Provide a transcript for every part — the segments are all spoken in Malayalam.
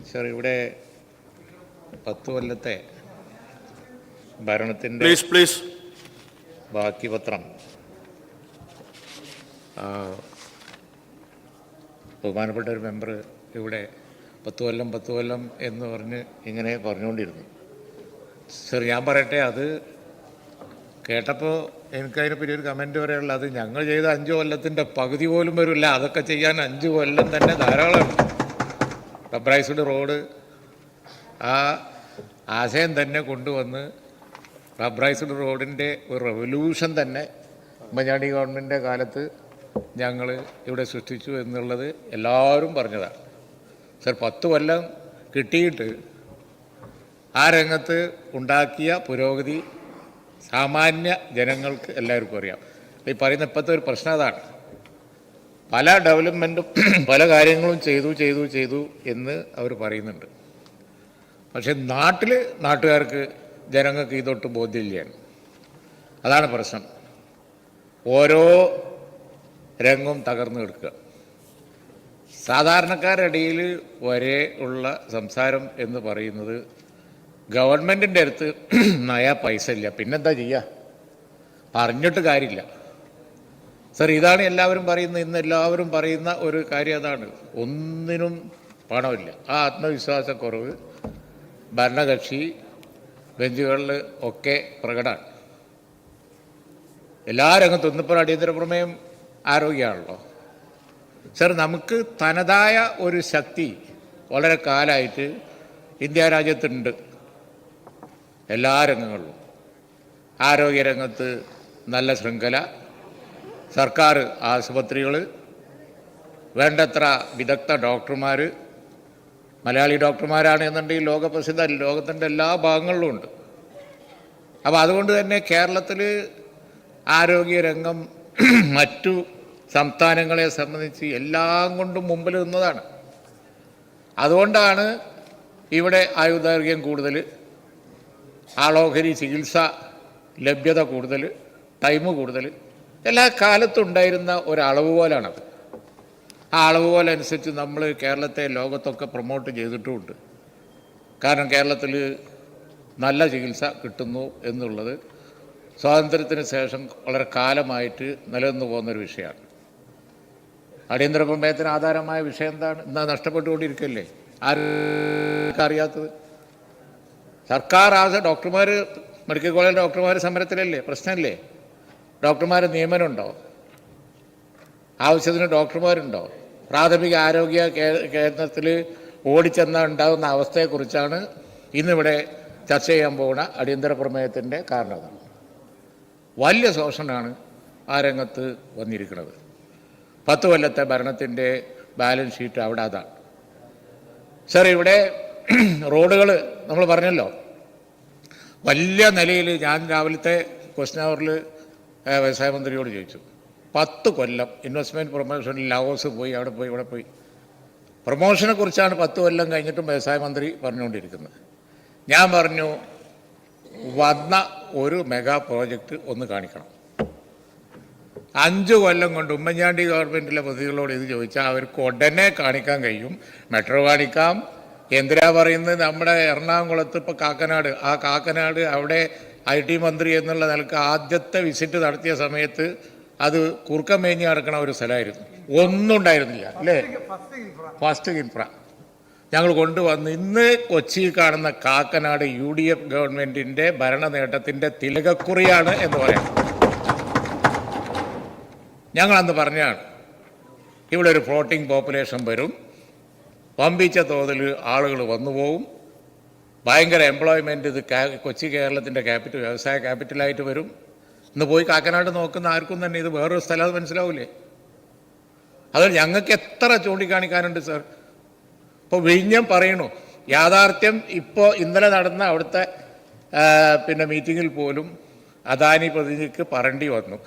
സർ, ഇവിടെ 10 കൊല്ലത്തെ ഭരണത്തിൻ്റെ ബാക്കി പത്രം ബഹുമാനപ്പെട്ട ഒരു മെമ്പർ ഇവിടെ 10 കൊല്ലം എന്ന് പറഞ്ഞ് ഇങ്ങനെ പറഞ്ഞുകൊണ്ടിരുന്നു. സർ, ഞാൻ പറയട്ടെ, അത് കേട്ടപ്പോൾ എനിക്കതിനെപ്പറ്റി ഒരു കമൻറ്റ് പറയാനുള്ളത്, അത് ഞങ്ങൾ ചെയ്ത 5 കൊല്ലത്തിൻ്റെ പകുതി പോലും വരില്ല. അതൊക്കെ ചെയ്യാൻ 5 കൊല്ലം തന്നെ ധാരാളമാണ്. റബ്ബറൈസ്ഡ് റോഡ് ആ ആശയം തന്നെ കൊണ്ടുവന്ന് റബ്ബറൈസ്ഡ് റോഡിൻ്റെ ഒരു റെവല്യൂഷൻ തന്നെ ഉമ്മൻചാണ്ടി ഗവൺമെൻറ്റിൻ്റെ കാലത്ത് ഞങ്ങൾ ഇവിടെ സൃഷ്ടിച്ചു എന്നുള്ളത് എല്ലാവരും പറഞ്ഞതാണ്. സർ, 10 കൊല്ലം കിട്ടിയിട്ട് ആ രംഗത്ത് ഉണ്ടാക്കിയ പുരോഗതി സാമാന്യ ജനങ്ങൾക്ക് എല്ലാവർക്കും അറിയാം. ഈ പറയുന്ന ഇപ്പോഴത്തെ ഒരു പ്രശ്നം അതാണ്. പല ഡെവലപ്മെൻറ്റും പല കാര്യങ്ങളും ചെയ്തു എന്ന് അവർ പറയുന്നുണ്ട്. പക്ഷെ നാട്ടുകാർക്ക് ജനങ്ങൾക്ക് ഇതൊട്ട് ബോധ്യമില്ലാണ്. അതാണ് പ്രശ്നം. ഓരോ രംഗവും തകർന്നു കിടക്കുക. സാധാരണക്കാരുടെ ഇടയിൽ വരെ ഉള്ള സംസാരം എന്ന് പറയുന്നത് ഗവൺമെൻറ്റിൻ്റെ അടുത്ത് നയാ പൈസ ഇല്ല, പിന്നെന്താ ചെയ്യുക, പറഞ്ഞിട്ട് കാര്യമില്ല. സർ, ഇതാണ് എല്ലാവരും പറയുന്നത്. ഇന്ന് എല്ലാവരും പറയുന്ന ഒരു കാര്യം അതാണ്. ഒന്നിനും പണമില്ല. ആ ആത്മവിശ്വാസക്കുറവ് ഭരണകക്ഷി ബെഞ്ചുകളിൽ ഒക്കെ പ്രകടമാണ്. എല്ലാ രംഗത്തും ഇന്നിപ്പോൾ അടിയന്തര പ്രമേയം ആരോഗ്യമാണല്ലോ. സർ, നമുക്ക് തനതായ ഒരു ശക്തി വളരെ കാലമായിട്ട് ഇന്ത്യ രാജ്യത്തുണ്ട്. എല്ലാ രംഗങ്ങളിലും ആരോഗ്യരംഗത്ത് നല്ല ശൃംഖല, സർക്കാർ ആശുപത്രികൾ, വേണ്ടത്ര വിദഗ്ധ ഡോക്ടർമാർ, മലയാളി ഡോക്ടർമാരാണ് എന്നുണ്ടെങ്കിൽ ലോകപ്രസിദ്ധ ലോകത്തിൻ്റെ എല്ലാ ഭാഗങ്ങളിലും ഉണ്ട്. അപ്പോൾ അതുകൊണ്ട് തന്നെ കേരളത്തിൽ ആരോഗ്യരംഗം മറ്റു സംസ്ഥാനങ്ങളെ സംബന്ധിച്ച് എല്ലാം കൊണ്ടും മുമ്പിൽ നിന്നതാണ്. അതുകൊണ്ടാണ് ഇവിടെ ആയുർദൈർഘ്യം കൂടുതൽ, ആളോഹരി ചികിത്സ ലഭ്യത കൂടുതൽ, ടൈം കൂടുതൽ, എല്ലാ കാലത്തും ഉണ്ടായിരുന്ന ഒരളവ് പോലാണത്. ആ അളവ് പോലെ അനുസരിച്ച് നമ്മൾ കേരളത്തെ ലോകത്തൊക്കെ പ്രൊമോട്ട് ചെയ്തിട്ടുമുണ്ട്. കാരണം കേരളത്തിൽ നല്ല ചികിത്സ കിട്ടുന്നു എന്നുള്ളത് സ്വാതന്ത്ര്യത്തിന് ശേഷം വളരെ കാലമായിട്ട് നിലനിന്ന് പോകുന്നൊരു വിഷയമാണ്. അടിയന്തര പ്രമേയത്തിന് ആധാരമായ വിഷയം എന്താണ്? ഇന്നാ നഷ്ടപ്പെട്ടുകൊണ്ടിരിക്കുകയല്ലേ, ആർക്കറിയാത്തത്? സർക്കാർ ഡോക്ടർമാർ, മെഡിക്കൽ കോളേജ് ഡോക്ടർമാർ സമരത്തിലല്ലേ, പ്രശ്നമല്ലേ? ഡോക്ടർമാർ നിയമനമുണ്ടോ? ആവശ്യത്തിന് ഡോക്ടർമാരുണ്ടോ? പ്രാഥമിക ആരോഗ്യ കേന്ദ്രത്തിൽ ഓടിച്ചെന്നാൽ ഉണ്ടാകുന്ന അവസ്ഥയെക്കുറിച്ചാണ് ഇന്നിവിടെ ചർച്ച ചെയ്യാൻ പോകുന്ന അടിയന്തര പ്രമേയത്തിൻ്റെ കാരണം. വലിയ ശോഷണമാണ് ആ രംഗത്ത് വന്നിരിക്കുന്നത്. 10 കൊല്ലത്തെ ഭരണത്തിൻ്റെ ബാലൻസ് ഷീറ്റ് അവിടെ അതാണ്. സർ, ഇവിടെ റോഡുകൾ നമ്മൾ പറഞ്ഞല്ലോ, വലിയ നിലയിൽ. ഞാൻ രാവിലത്തെ ക്വസ്റ്റ്യൻ അവറിൽ വ്യവസായ മന്ത്രിയോട് ചോദിച്ചു, 10 കൊല്ലം ഇൻവെസ്റ്റ്മെൻറ്റ് പ്രൊമോഷനിൽ ലാവോസ് പോയി, അവിടെ പോയി, ഇവിടെ പോയി. പ്രൊമോഷനെ കുറിച്ചാണ് 10 കൊല്ലം കഴിഞ്ഞിട്ടും വ്യവസായ മന്ത്രി പറഞ്ഞുകൊണ്ടിരിക്കുന്നത്. ഞാൻ പറഞ്ഞു, വന്ന ഒരു മെഗാ പ്രോജക്റ്റ് ഒന്ന് കാണിക്കണം. 5 കൊല്ലം കൊണ്ട് ഉമ്മൻചാണ്ടി ഗവൺമെൻറ്റിലെ പ്രതികളോട് ഇത് ചോദിച്ചാൽ അവർക്ക് ഉടനെ കാണിക്കാൻ കഴിയും. മെട്രോ കാണിക്കാം. എന്തിനാ പറയുന്നത്? നമ്മുടെ എറണാകുളത്ത് ഇപ്പോൾ കാക്കനാട് അവിടെ IT മന്ത്രി എന്നുള്ള നിലക്ക് ആദ്യത്തെ വിസിറ്റ് നടത്തിയ സമയത്ത് അത് കുറുക്കം മേഞ്ഞ് നടക്കണ ഒരു സ്ഥലമായിരുന്നു. ഒന്നും ഉണ്ടായിരുന്നില്ല, അല്ലേ? ഫസ്റ്റ് ഇൻഫ്ര ഞങ്ങൾ കൊണ്ടുവന്ന് ഇന്ന് കൊച്ചിയിൽ കാണുന്ന കാക്കനാട് UDF ഗവൺമെൻറ്റിൻ്റെ ഭരണ നേട്ടത്തിൻ്റെ തിലകക്കുറിയാണ് എന്ന് പറയാം. ഞങ്ങളന്ന് പറഞ്ഞാണ്, ഇവിടെ ഒരു ഫ്ലോട്ടിംഗ് പോപ്പുലേഷൻ വരും, വമ്പിച്ച തോതിൽ ആളുകൾ വന്നു പോകും, ഭയങ്കര എംപ്ലോയ്മെൻറ്റ്, ഇത് കൊച്ചി കേരളത്തിൻ്റെ വ്യവസായ ക്യാപിറ്റലായിട്ട് വരും. ഇന്ന് പോയി കാക്കനാട് നോക്കുന്ന ആർക്കും തന്നെ ഇത് വേറൊരു സ്ഥലം അത് മനസ്സിലാവില്ലേ? അത് ഞങ്ങൾക്ക് എത്ര ചൂണ്ടിക്കാണിക്കാനുണ്ട് സർ. ഇപ്പോൾ വിഴിഞ്ഞം പറയണു, യാഥാർത്ഥ്യം ഇപ്പോൾ ഇന്നലെ നടന്ന അവിടുത്തെ മീറ്റിങ്ങിൽ പോലും അദാനി പ്രതിനിധിക്ക് പറയേണ്ടി വന്നു.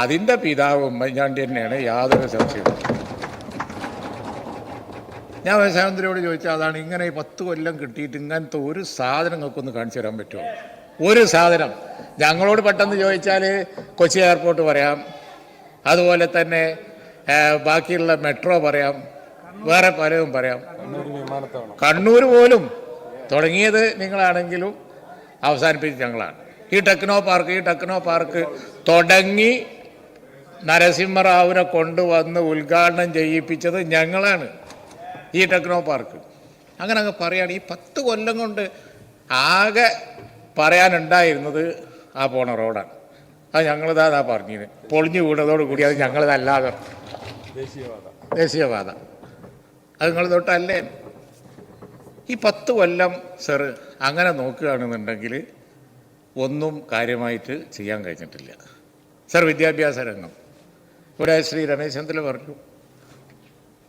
അതിൻ്റെ പിതാവ് ഉമ്മൻചാണ്ടി തന്നെയാണ്, യാതൊരു സംശയവും. ഞാൻ വ്യവസായമന്ത്രിയോട് ചോദിച്ചാൽ അതാണ്, ഇങ്ങനെ 10 കൊല്ലം കിട്ടിയിട്ട് ഇങ്ങനത്തെ ഒരു സാധനം നിങ്ങൾക്കൊന്ന് കാണിച്ചു തരാൻ പറ്റുമോ? ഒരു സാധനം. ഞങ്ങളോട് പെട്ടെന്ന് ചോദിച്ചാൽ കൊച്ചി എയർപോർട്ട് പറയാം, അതുപോലെ തന്നെ ബാക്കിയുള്ള മെട്രോ പറയാം, വേറെ പലതും പറയാം. കണ്ണൂർ പോലും തുടങ്ങിയത് നിങ്ങളാണെങ്കിലും അവസാനിപ്പിച്ച് ഞങ്ങളാണ്. ഈ ടെക്നോ പാർക്ക് തുടങ്ങി നരസിംഹറാവുവിനെ കൊണ്ടുവന്ന് ഉദ്ഘാടനം ചെയ്യിപ്പിച്ചത് ഞങ്ങളാണ്. ഈ ടെക്നോ പാർക്ക് അങ്ങനെ അങ്ങ് പറയുകയാണ്. ഈ 10 കൊല്ലം കൊണ്ട് ആകെ പറയാനുണ്ടായിരുന്നത് ആ പോണ റോഡാണ്. അത് ഞങ്ങളിതാ പറഞ്ഞത് പൊളിഞ്ഞു വീണതോടുകൂടി അത് ഞങ്ങളിതല്ലാതെ ദേശീയപാത അത് നിങ്ങൾ തൊട്ടല്ലേ. ഈ 10 കൊല്ലം സർ അങ്ങനെ നോക്കുകയാണെന്നുണ്ടെങ്കിൽ ഒന്നും കാര്യമായിട്ട് ചെയ്യാൻ കഴിഞ്ഞിട്ടില്ല സർ. വിദ്യാഭ്യാസ രംഗം ഇവിടെ ശ്രീ രമേശ് ചെന്നിത്തല പറഞ്ഞു,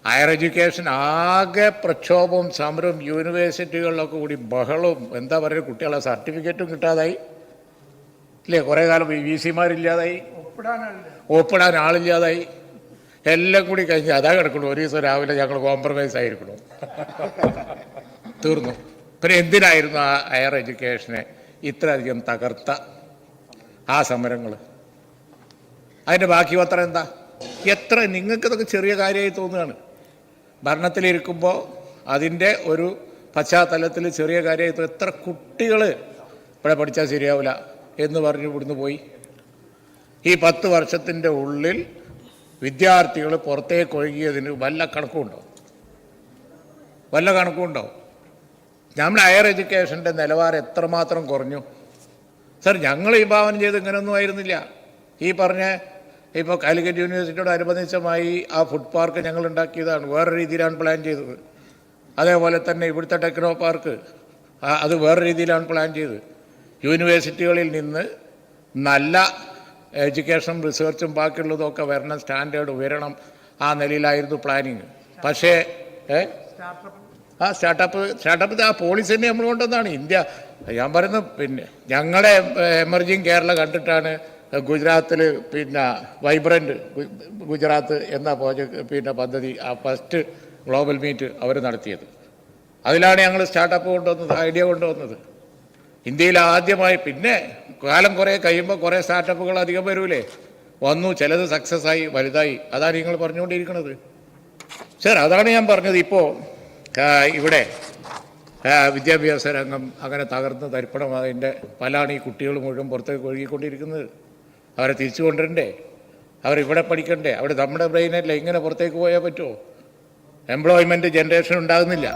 ഹയർ എഡ്യൂക്കേഷൻ ആകെ പ്രക്ഷോഭവും സമരവും യൂണിവേഴ്സിറ്റികളിലൊക്കെ കൂടി ബഹളവും, എന്താ പറയുക, കുട്ടികളെ സർട്ടിഫിക്കറ്റും കിട്ടാതായി ഇല്ലേ, കുറേ കാലം VC-മാരില്ലാതായി, ഒപ്പിടാൻ ആളില്ലാതായി, എല്ലാം കൂടി കഴിഞ്ഞ് അതാ കിടക്കണു. ഒരു ദിവസം രാവിലെ ഞങ്ങൾ കോംപ്രമൈസ് ആയിരിക്കണു, തീർന്നു. പിന്നെ എന്തിനായിരുന്നു ആ ഹയർ എഡ്യൂക്കേഷനെ ഇത്രയധികം തകർത്ത ആ സമരങ്ങൾ? അതിൻ്റെ ബാക്കി പത്രം എന്താ? എത്ര നിങ്ങൾക്കിതൊക്കെ ചെറിയ കാര്യമായി തോന്നുകയാണ്. ഭരണത്തിലിരിക്കുമ്പോൾ അതിൻ്റെ ഒരു പശ്ചാത്തലത്തിൽ ചെറിയ കാര്യമായി എത്ര കുട്ടികൾ ഇവിടെ പഠിച്ചാൽ ശരിയാവില്ല എന്ന് പറഞ്ഞ് ഇവിടുന്ന് പോയി. ഈ 10 വർഷത്തിൻ്റെ ഉള്ളിൽ വിദ്യാർത്ഥികൾ പുറത്തേക്ക് ഒഴുകിയതിന് വല്ല കണക്കുണ്ടോ? നമ്മുടെ ഹയർ എഡ്യൂക്കേഷൻ്റെ നിലവാരം എത്രമാത്രം കുറഞ്ഞു സർ. ഞങ്ങൾ വിഭാവനം ചെയ്ത് ഇങ്ങനെയൊന്നും ആയിരുന്നില്ല. ഈ പറഞ്ഞ ഇപ്പോൾ കാലിക്കറ്റ് യൂണിവേഴ്സിറ്റിയോട് അനുബന്ധിച്ചമായി ആ ഫുഡ് പാർക്ക് ഞങ്ങൾ ഉണ്ടാക്കിയതാണ്, വേറെ രീതിയിലാണ് പ്ലാൻ ചെയ്തത്. അതേപോലെ തന്നെ ഇവിടുത്തെ ടെക്നോ പാർക്ക് അത് വേറെ രീതിയിലാണ് പ്ലാൻ ചെയ്തത്. യൂണിവേഴ്സിറ്റികളിൽ നിന്ന് നല്ല എഡ്യൂക്കേഷനും റിസർച്ചും ബാക്കിയുള്ളതൊക്കെ വരണം, സ്റ്റാൻഡേർഡ് ഉയരണം, ആ നിലയിലായിരുന്നു പ്ലാനിങ്. പക്ഷേ സ്റ്റാർട്ടപ്പ് ആ പോളിസി തന്നെ നമ്മൾ കൊണ്ടുവന്നതാണ് ഇന്ത്യ. ഞാൻ പറയുന്നത് പിന്നെ ഞങ്ങളുടെ എമർജിങ് കേരള കണ്ടിട്ടാണ് ഗുജറാത്തിൽ വൈബ്രൻറ്റ് ഗുജറാത്ത് എന്ന പദ്ധതി ആ ഫസ്റ്റ് ഗ്ലോബൽ മീറ്റ് അവർ നടത്തിയത്. അതിലാണ് ഞങ്ങൾ സ്റ്റാർട്ടപ്പ് കൊണ്ടുവന്നത്, ഐഡിയ കൊണ്ടുവന്നത് ഇന്ത്യയിൽ ആദ്യമായി. പിന്നെ കാലം കുറേ കഴിയുമ്പോൾ കുറേ സ്റ്റാർട്ടപ്പുകൾ അധികം വരൂലേ, വന്നു, ചിലത് സക്സസ് ആയി വലുതായി. അതാണ് നിങ്ങൾ പറഞ്ഞുകൊണ്ടിരിക്കുന്നത് സർ. അതാണ് ഞാൻ പറഞ്ഞത്. ഇപ്പോൾ ഇവിടെ വിദ്യാഭ്യാസ രംഗം അങ്ങനെ തകർന്ന് തരിപ്പണമായതിൻ്റെ പലാണ് ഈ കുട്ടികൾ മുഴുവൻ പുറത്തേക്ക് ഒഴുകിക്കൊണ്ടിരിക്കുന്നത്. അവരെ തിരിച്ചു കൊണ്ടുവരണ്ടേ? അവരിവിടെ പഠിക്കണ്ടേ? അവിടെ നമ്മുടെ ബ്രെയിനല്ലേ ഇങ്ങനെ പുറത്തേക്ക് പോയാൽ പറ്റുമോ? എംപ്ലോയ്മെൻറ്റ് ജനറേഷൻ ഉണ്ടാകുന്നില്ല.